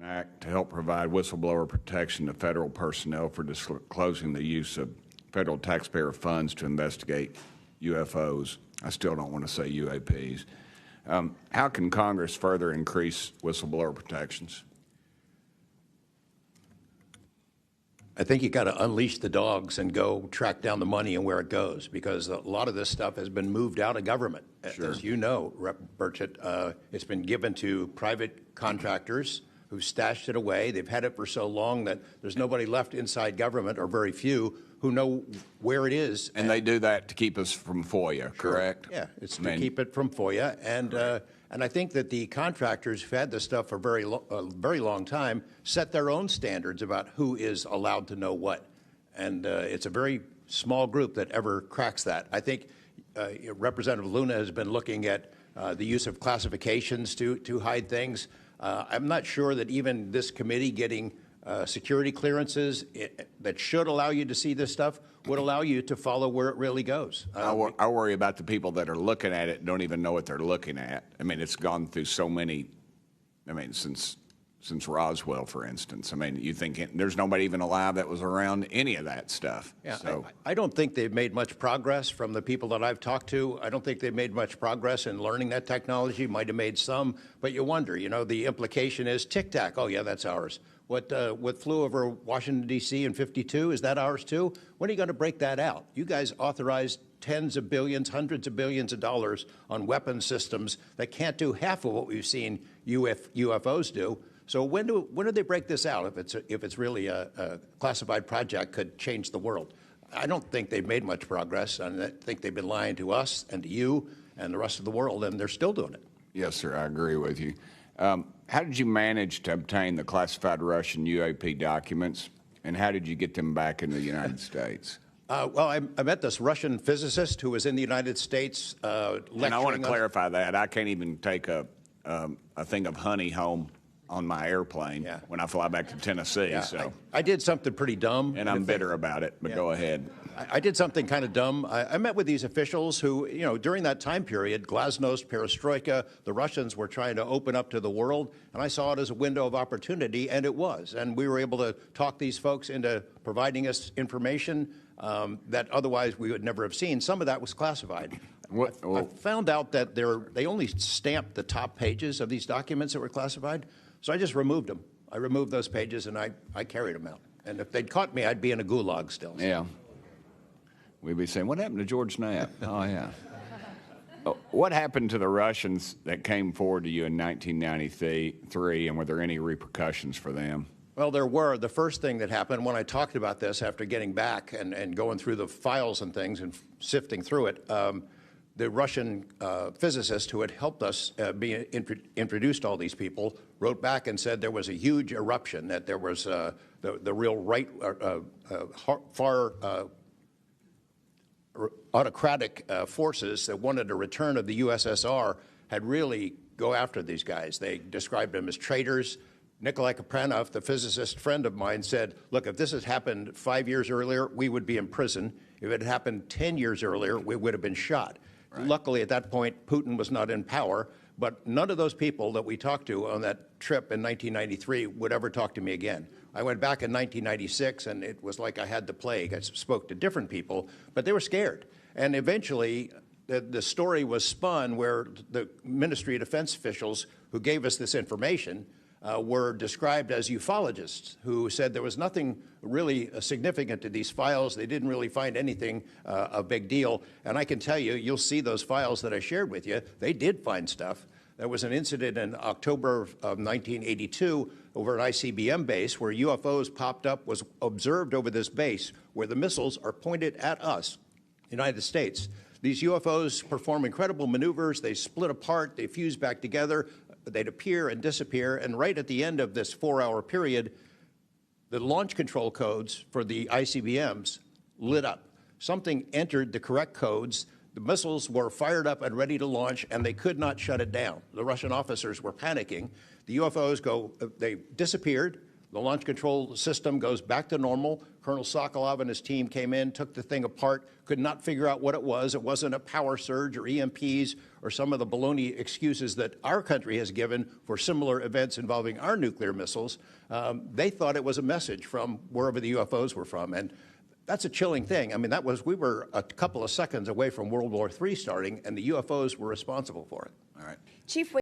Act to help provide whistleblower protection to federal personnel for disclosing the use of federal taxpayer funds to investigate UFOs. I still don't want to say UAPs. How can Congress further increase whistleblower protections? I think you got to unleash the dogs and go track down the money and where it goes, because a lot of this stuff has been moved out of government. Sure. As you know, Rep. Burchett, it's been given to private contractors who've stashed it away. They've had it for so long that there's nobody left inside government, or very few, who know where it is. And they do that to keep us from FOIA, correct? Yeah, it's to keep it from FOIA. And I think that the contractors who've had this stuff for a very long time set their own standards about who is allowed to know what. And it's a very small group that ever cracks that. I think Representative Luna has been looking at the use of classifications to hide things. I'm not sure that even this committee getting security clearances that should allow you to see this stuff would allow you to follow where it really goes. I worry about the people that are looking at it and don't even know what they're looking at. I mean, it's gone through so many, since Roswell, for instance. I mean, you think there's nobody even alive that was around any of that stuff. Yeah, so. I don't think they've made much progress from the people that I've talked to. I don't think they've made much progress in learning that technology. Might have made some, but you wonder, the implication is tic-tac. Oh, yeah, that's ours. What flew over Washington, D.C. in '52, is that ours too? When are you going to break that out? You guys authorized tens of billions, hundreds of billions of dollars on weapon systems that can't do half of what we've seen UFOs do. So when do they break this out? If it's really a classified project, could change the world. I don't think they've made much progress, and I think they've been lying to us and to you and the rest of the world, and they're still doing it. Yes, sir, I agree with you. How did you manage to obtain the classified Russian UAP documents, and how did you get them back in the United States? Well, I met this Russian physicist who was in the United States lecturing. And I want to clarify that. I can't even take a thing of honey home on my airplane when I fly back to Tennessee. Yeah, so I did something pretty dumb. And I'm bitter about it, but go ahead. I did something kind of dumb. I met with these officials who, during that time period, glasnost, perestroika, the Russians were trying to open up to the world, and I saw it as a window of opportunity, and it was. And we were able to talk these folks into providing us information that otherwise we would never have seen. Some of that was classified. I found out that they only stamped the top pages of these documents that were classified, so I just removed them. I removed those pages, and I carried them out. And if they'd caught me, I'd be in a gulag still. Yeah. We'd be saying, what happened to George Knapp? Oh, yeah. What happened to the Russians that came forward to you in 1993, and were there any repercussions for them? Well, there were. The first thing that happened when I talked about this after getting back and going through the files and things and sifting through it, the Russian physicist who had helped us be introduced all these people wrote back and said there was a huge eruption, that there was the real right, far autocratic forces that wanted a return of the USSR had really go after these guys. They described them as traitors. Nikolai Kapranov, the physicist friend of mine, said, look, if this had happened 5 years earlier, we would be in prison. If it had happened 10 years earlier, we would have been shot. Right. Luckily, at that point, Putin was not in power, but none of those people that we talked to on that trip in 1993 would ever talk to me again. I went back in 1996, and it was like I had the plague. I spoke to different people, but they were scared. And eventually, the story was spun where the Ministry of Defense officials who gave us this information were described as ufologists who said there was nothing really significant to these files. They didn't really find anything a big deal. And I can tell you, you'll see those files that I shared with you, they did find stuff. There was an incident in October of 1982 over an ICBM base where UFOs popped up, was observed over this base where the missiles are pointed at us, United States. These UFOs perform incredible maneuvers. They split apart, they fuse back together, they'd appear and disappear. And right at the end of this 4-hour period, the launch control codes for the ICBMs lit up. Something entered the correct codes. The missiles were fired up and ready to launch, and they could not shut it down. The Russian officers were panicking. The UFOs they disappeared. The launch control system goes back to normal. Colonel Sokolov and his team came in, took the thing apart, could not figure out what it was. It wasn't a power surge or EMPs or some of the baloney excuses that our country has given for similar events involving our nuclear missiles. They thought it was a message from wherever the UFOs were from. And that's a chilling thing. I mean, we were a couple of seconds away from World War III starting, and the UFOs were responsible for it. All right. Chief.